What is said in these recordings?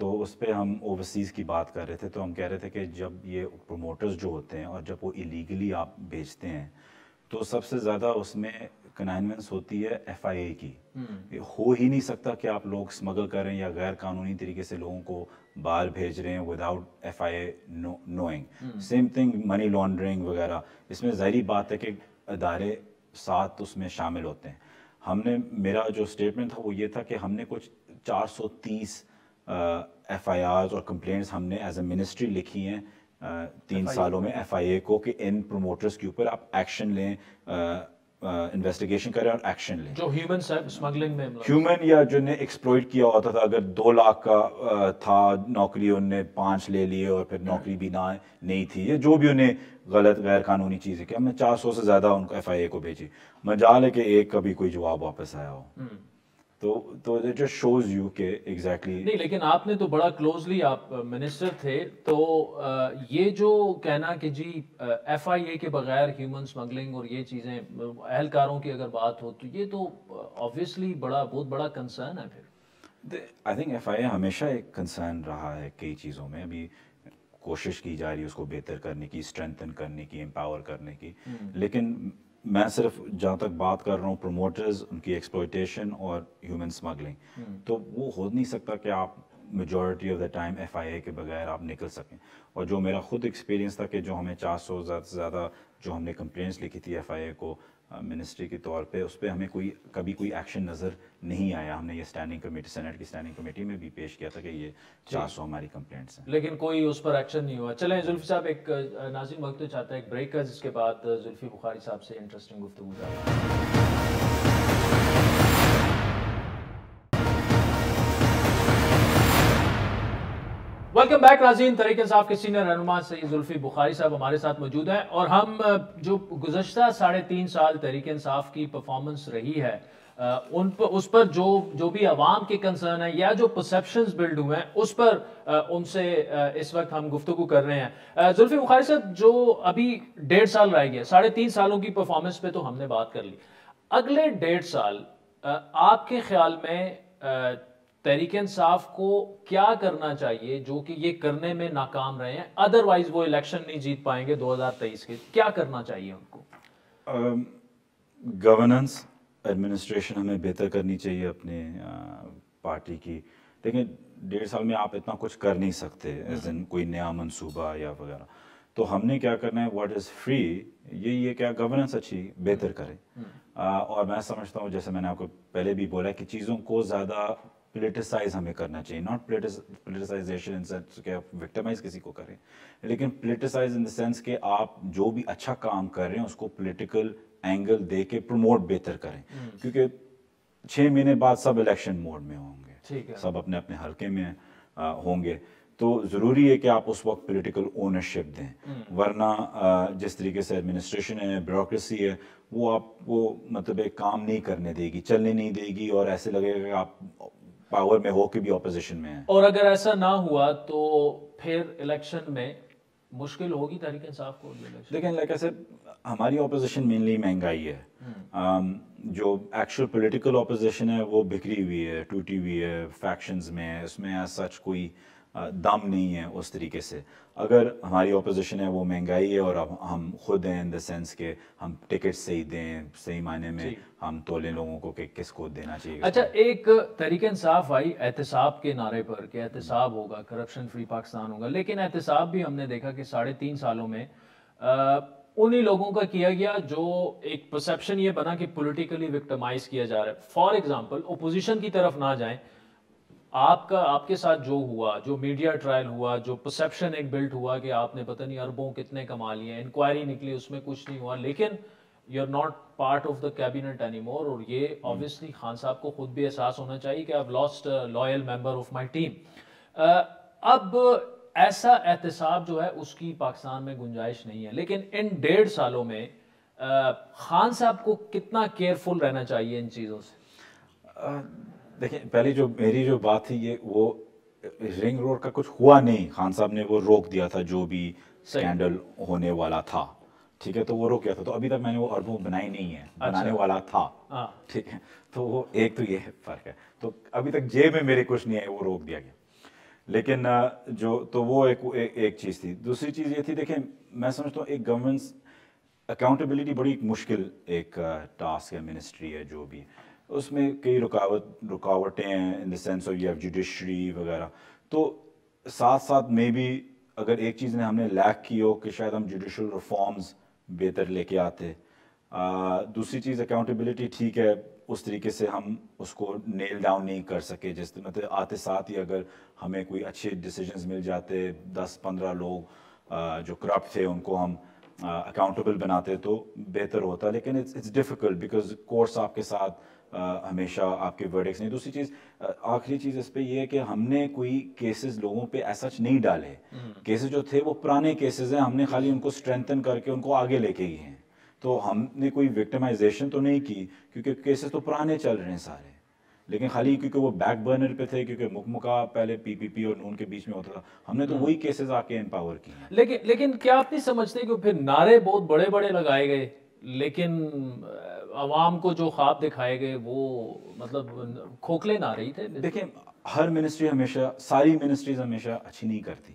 تو اس پہ ہم اوورسیز کی بات کر رہے تھے, تو ہم کہہ رہے تھے کہ جب یہ پروموٹرز جو ہوتے ہیں اور جب وہ ایلیگلی آپ بیچتے ہیں تو سب سے زیادہ اس میں کنائنوینس ہوتی ہے FIA کی. ہو ہی نہیں سکتا کہ آپ لوگ اسمگل کریں یا غیر قانونی طریقے سے لوگوں کو باہر بھیج رہے ہیں without FIA knowing. Same thing money laundering وغیرہ, اس میں ظاہری بات ہے کہ ادارے ساتھ اس میں شامل ہوتے ہیں. ہم نے, میرا جو اسٹیٹمنٹ تھا وہ یہ تھا کہ ہم نے کچھ 430 FIRs اور کمپلینٹس ہم نے ایز اے منسٹری لکھی ہیں 3 سالوں میں FIA کو کہ ان پروموٹرز کے اوپر آپ ایکشن لیں, انویسٹیگیشن کریں اور ایکشن لیں. جو ہیومن اسمگلنگ میں ہیومن یا جو نے ایکسپلوئٹ کیا ہوتا تھا, اگر 2 لاکھ کا تھا نوکری, ان نے 5 لے لیے اور پھر نوکری بھی نہیں تھی, یا جو بھی انہیں غلط غیر قانونی چیزیں کی, ہم نے 400 سے زیادہ ان کو FIA کو بھیجی. مجال ہے کہ ایک کا بھی کوئی جواب واپس آیا ہو. تو it just shows you کہ exactly نہیں, لیکن آپ نے تو بڑا کلوزلی, آپ منسٹر تھے, تو یہ جو کہنا کہ جی FIA کے بغیر ہیومن اسمگلنگ اور یہ چیزیں اہلکاروں کی اگر بات ہو تو یہ تو آبویسلی بہت بڑا کنسرن ہے. پھر I think FIA ہمیشہ ایک کنسرن رہا ہے کئی چیزوں میں. ابھی کوشش کی جا رہی ہے اس کو بہتر کرنے کی, اسٹرینتھن کرنے کی, امپاور کرنے کی, لیکن میں صرف جہاں تک بات کر رہا ہوں پروموٹرز, ان کی ایکسپلوئٹیشن اور ہیومن اسمگلنگ, تو وہ ہو نہیں سکتا کہ آپ majority of the time FIA کے بغیر آپ نکل سکیں. اور جو میرا خود ایکسپیرینس تھا کہ جو ہمیں 400 سے زیادہ جو ہم نے کمپلینٹس لکھی تھی FIA کو منسٹری کے طور پہ, اس پہ ہمیں کبھی کوئی ایکشن نظر نہیں آیا. ہم نے یہ اسٹینڈنگ کمیٹی, سینٹ کی اسٹینڈنگ کمیٹی میں بھی پیش کیا تھا کہ یہ 400 ہماری کمپلینٹس ہیں, لیکن کوئی اس پر ایکشن نہیں ہوا. چلیں زلفی صاحب, ایک ناظرین وقت چاہتا ہے ایک بریک کا, جس کے بعد زلفی بخاری صاحب سے انٹرسٹنگ گفتگو جاری. ویلکم بیک ناظرین. تحریک انصاف کے سینئر رہنما سید زلفی بخاری صاحب ہمارے ساتھ موجود ہیں, اور ہم جو گزشتہ 3.5 سال تحریک انصاف کی پرفارمنس رہی ہے اس پر جو بھی عوام کے کنسرن ہیں یا جو پرسیپشنز بلڈ ہوئے ہیں اس پر ان سے اس وقت ہم گفتگو کر رہے ہیں. زلفی بخاری صاحب, جو ابھی 1.5 سال رہ گیا, 3.5 سالوں کی پرفارمنس پہ تو ہم نے بات کر لی. اگلے 1.5 سال آپ کے خیال میں تحریک انصاف کو کیا کرنا چاہیے جو کہ یہ کرنے میں ناکام رہے ہیں, ادروائز وہ الیکشن نہیں جیت پائیں گے 2023 کے, کیا کرنا چاہیے ان کو؟ گورننس, ایڈمنسٹریشن ہمیں بہتر کرنی چاہیے اپنے پارٹی کی. لیکن 1.5 سال میں آپ اتنا کچھ کر نہیں سکتے ایز ان کوئی نیا منصوبہ یا وغیرہ. تو ہم نے کیا کرنا ہے, واٹ از فری, یہ کہ گورننس اچھی بہتر کرے. اور میں سمجھتا ہوں, جیسے میں نے آپ کو پہلے بھی بولا, کہ چیزوں کو زیادہ پولیٹیسائز ہمیں کرنا چاہیے. ناٹ پولیٹیسائزیشن ان سینس کہ آپ وکٹمائز کسی کو کریں, لیکن پولیٹیسائز ان دا سینس کہ آپ جو بھی اچھا کام کر رہے ہیں اس کو پولیٹیکل اینگل دے کے پروموٹ بہتر کریں. کیونکہ 6 مہینے بعد سب الیکشن موڈ میں ہوں گے, سب اپنے اپنے حلقے میں ہوں گے, تو ضروری ہے کہ آپ اس وقت پولیٹیکل اونرشپ دیں. ورنہ جس طریقے سے ایڈمنسٹریشن ہے, بیوروکریسی ہے, وہ آپ کو مطلب ایک کام نہیں کرنے دے گی, چلنے نہیں دے گی, اور ایسے لگے گا کہ آپ پاور میں ہو کے بھی اپوزیشن میں ہیں. اور اگر ایسا نہ ہوا تو پھر الیکشن میں مشکل ہوگی تحریک انصاف کو. لیکن لائک ایسے ہماری اپوزیشن مینلی مہنگائی ہے, جو ایکچوئل پولیٹیکل اپوزیشن ہے وہ بکھری ہوئی ہے, ٹوٹی ہوئی ہے, فیکشنز میں ہے, اس میں ایز سچ کوئی دم نہیں ہے اس طریقے سے. اگر ہماری اپوزیشن ہے وہ مہنگائی ہے, اور اب ہم خود ہیں ان دا سینس کہ ہم ٹکٹ صحیح دیں, صحیح معنی میں ہم تولیں لوگوں کو کہ کس کو دینا چاہیے. اچھا, ایک تحریک انصاف آئی احتساب کے نعرے پر کہ احتساب ہوگا, کرپشن فری پاکستان ہوگا, لیکن احتساب بھی ہم نے دیکھا کہ 3.5 سالوں میں انہی لوگوں کا کیا گیا جو ایک پرسیپشن یہ بنا کہ پولیٹیکلی وکٹمائز کیا جا رہا ہے. فار ایگزامپل, اپوزیشن کی طرف نہ جائیں, آپ کے ساتھ جو ہوا, جو میڈیا ٹرائل ہوا, جو پرسیپشن ایک بلڈ ہوا کہ آپ نے پتہ نہیں اربوں کتنے کما لیے, انکوائری نکلی اس میں کچھ نہیں ہوا, لیکن you are not part of the cabinet any more. اور یہ obviously خان صاحب کو خود بھی احساس ہونا چاہیے کہ I've lost a loyal member of my team. اب ایسا احتساب جو ہے اس کی پاکستان میں گنجائش نہیں ہے, لیکن ان 1.5 سالوں میں خان صاحب کو کتنا کیئرفل رہنا چاہیے ان چیزوں سے؟ دیکھیں, پہلی جو میری جو بات تھی, یہ وہ رنگ روڈ کا کچھ ہوا نہیں, خان صاحب نے وہ روک دیا تھا جو بھی اسکینڈل ہونے والا تھا, ٹھیک ہے, تو وہ روک گیا تھا. تو ابھی تک میں نے وہ اربوں بنائی نہیں ہے, بنانے والا تھا, ٹھیک ہے, تو وہ ایک تو یہ فرق ہے. تو ابھی تک جیب میں میرے کچھ نہیں ہے, وہ روک دیا گیا. لیکن جو تو وہ ایک چیز تھی. دوسری چیز یہ تھی, دیکھیں میں سمجھتا ہوں ایک گورننس اکاؤنٹیبلٹی بڑی مشکل ایک ٹاسک ہے, منسٹری ہے جو بھی, اس میں کئی رکاوٹیں ہیں in the sense of you have judiciary وغیرہ. تو ساتھ ساتھ میں بھی اگر ایک چیز نے ہم نے لیک کی ہو کہ شاید ہم جوڈیشل ریفارمز بہتر لے کے آتے. دوسری چیز اکاؤنٹیبلٹی, ٹھیک ہے اس طریقے سے ہم اس کو نیل ڈاؤن نہیں کر سکے, جس مطلب آتے ساتھ ہی اگر ہمیں کوئی اچھے ڈیسیجنز مل جاتے, 10-15 لوگ جو کرپٹ تھے ان کو ہم اکاؤنٹیبل بناتے تو بہتر ہوتا. لیکن اٹس ڈیفیکلٹ بیکاز کورٹس آپ کے ساتھ ہمیشہ آپ کے ورڈکس نہیں. دوسری چیز, آخری چیز اس پہ یہ ہے کہ ہم نے کوئی کیسز لوگوں پہ ایسا نہیں ڈالے. کیسز جو تھے وہ پرانے کیسز ہیں, ہم نے خالی ان کو اسٹرینتھن کر کے ان کو آگے لے کے گئے ہیں. تو ہم نے کوئی وکٹمائزیشن تو نہیں کی کیونکہ کیسز تو پرانے چل رہے ہیں سارے, لیکن خالی کیونکہ وہ بیک برنر پہ تھے, کیونکہ مکمکا پہلے پی پی پی اور نون کے بیچ میں ہوتا تھا, ہم نے تو وہی کیسز آ کے امپاور کی ہیں. لیکن کیا آپ نہیں سمجھتے کہ پھر نعرے بہت بڑے بڑے لگائے گئے لیکن عوام کو جو خواب دکھائے گئے وہ مطلب کھوکھلے نعرے ہی تھے؟ دیکھیں ہر منسٹری ہمیشہ, ساری منسٹریز ہمیشہ اچھی نہیں کرتی.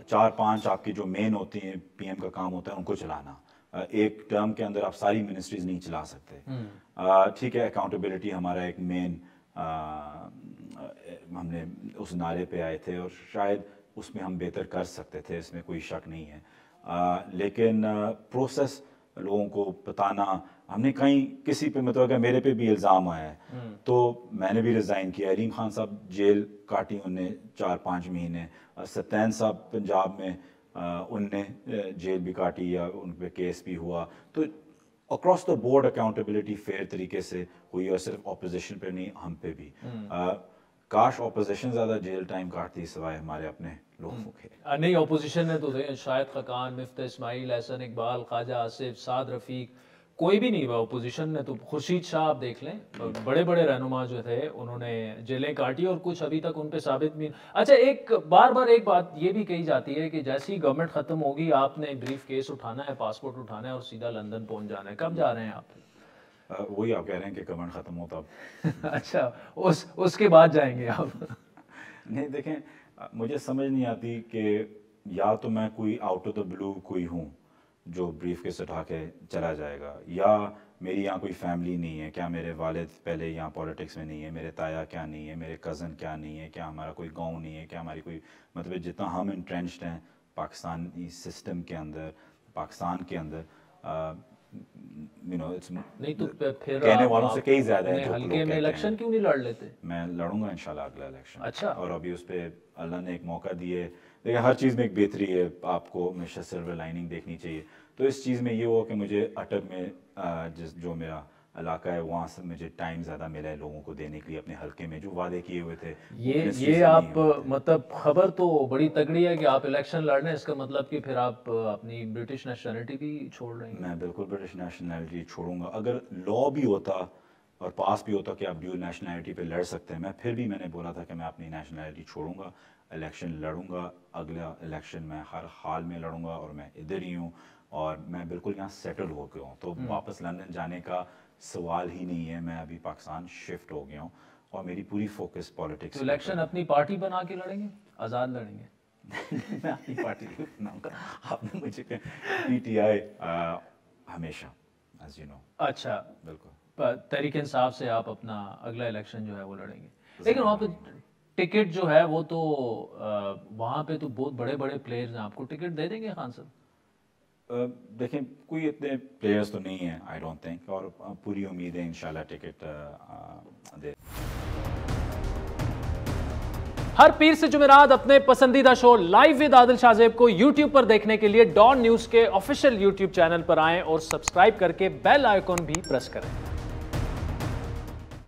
4-5 آپ کی جو مین ہوتی ہیں, پی ایم کا کام ہوتا ہے ان کو چلانا. ایک ٹرم کے اندر آپ ساری منسٹریز نہیں چلا سکتے. ٹھیک ہے اکاؤنٹیبلٹی ہمارا ایک مین, ہم نے اس نعرے پہ آئے تھے اور شاید اس میں ہم بہتر کر سکتے تھے, اس میں کوئی شک نہیں ہے. لیکن پروسیس لوگوں کو بتانا, ہم نے کہیں کسی پہ مطلب اگر میرے پہ بھی الزام آیا ہے تو میں نے بھی ریزائن کیا. علیم خان صاحب جیل کاٹی انہوں نے 4-5 مہینے, ستین صاحب پنجاب میں ان نے جیل بھی کاٹی یا ان پہ کیس بھی ہوا. تو across the board accountability fair طریقے سے ہوئی, اور صرف اپوزیشن پہ نہیں ہم پہ بھی. کاش اپوزیشن زیادہ جیل ٹائم کاٹتی سوائے ہمارے اپنے لوگوں کے. نہیں اپوزیشن نے تو شاہد خاقان, مفتہ اسماعیل, احسن اقبال, خواجہ آصف, سعد رفیق, کوئی بھی نہیں ہوا اپوزیشن نے تو. خورشید شاہ آپ دیکھ لیں, بڑے بڑے رہنما جو تھے انہوں نے جیلیں کاٹی اور کچھ ابھی تک ان پہ ثابت بھی. اچھا ایک بار ایک بات یہ بھی کہی جاتی ہے کہ جیسی گورنمنٹ ختم ہوگی آپ نے بریف کیس اٹھانا ہے, پاسپورٹ اٹھانا ہے اور سیدھا لندن پہنچ جانا ہے. کب جا رہے ہیں آپ؟ وہی آپ کہہ رہے ہیں کہ گورنمنٹ ختم ہوتا اب. اچھا اس کے بعد جائیں گے آپ؟ نہیں دیکھیں مجھے سمجھ نہیں آتی کہ یا تو میں کوئی آؤٹ آف دا بلو کوئی ہوں جو بریف کیس اٹھا کے چلا جائے گا, یا میری یہاں کوئی فیملی نہیں ہے. کیا میرے والد پہلے یہاں پولیٹکس میں نہیں ہے, میرے تایا کیا نہیں ہے, میرے کزن کیا نہیں ہے, کیا ہمارا کوئی گاؤں نہیں ہے, کیا ہماری کوئی مطلب جتنا ہم انٹرینچڈ ہیں پاکستانی سسٹم کے اندر, پاکستان کے اندر, نہیں تو پھر کہنے والوں سے کئی زیادہ ہیں. ہلکے میں الیکشن کیوں نہیں لڑ لیتے؟ میں لڑوں گا انشاءاللہ اگلا الیکشن. اچھا, اور ابھی اس پہ اللہ نے ایک موقع دیے. لیکن ہر چیز میں ایک بہتری ہے, آپ کو ہمیشہ سلور لائننگ دیکھنی چاہیے. تو اس چیز میں یہ ہوا کہ مجھے اٹک میں جو میرا علاقہ ہے وہاں سے مجھے ٹائم زیادہ ملا ہے لوگوں کو دینے کے لیے اپنے حلقے میں جو وعدے کیے ہوئے تھے. یہ آپ مطلب خبر تو بڑی تگڑی ہے کہ آپ الیکشن لڑ رہے ہیں, اس کا مطلب کہ پھر آپ اپنی برٹش نیشنلٹی بھی چھوڑ رہے ہیں؟ میں بالکل برٹش نیشنلٹی چھوڑوں گا. اگر لا بھی ہوتا اور پاس بھی ہوتا کہ آپ ڈیول نیشنلٹی پہ لڑ سکتے ہیں, میں پھر بھی میں نے بولا تھا کہ میں اپنی نیشنلٹی چھوڑوں گا, الیکشن لڑوں گا. اگلا الیکشن میں ہر حال میں لڑوں گا, اور میں ادھر ہی ہوں اور میں بالکل یہاں سیٹل ہو گیا ہوں. تو واپس لندن جانے کا سوال ہی نہیں ہے. میں ابھی پاکستان شفٹ ہو گیا ہوں اور میری پوری فوکس پالیٹکس. تو الیکشن اپنی پارٹی بنا کے لڑیں گے, آزاد لڑیں گے؟ میں اپنی پارٹی بناؤں گا. آپ نے مجھے پی ٹی آئی ہمیشہ ایز یو نو. اچھا بالکل تحریک انصاف سے آپ اپنا اگلا الیکشن جو ہے وہ لڑیں گے. لیکن وہاں پہ ٹکٹ جو ہے وہ تو وہاں پہ تو بہت بڑے بڑے پلیئرز ہیں, آپ کو ٹکٹ دے دیں گے خان صاحب؟ دیکھیں کوئی اتنے پلیئرز تو نہیں ہیں آئی ڈونٹ تھنک, اور پوری امید ہے انشاءاللہ ٹکٹ دے. ہر پیر سے جمعرات اپنے پسندیدہ شو لائیو ود عادل شاہ زیب کو یوٹیوب پر دیکھنے کے لیے ڈان نیوز کے آفیشیل یوٹیوب چینل پر آئیں اور سبسکرائب کر کے بیل آئیکن بھی پریس کریں.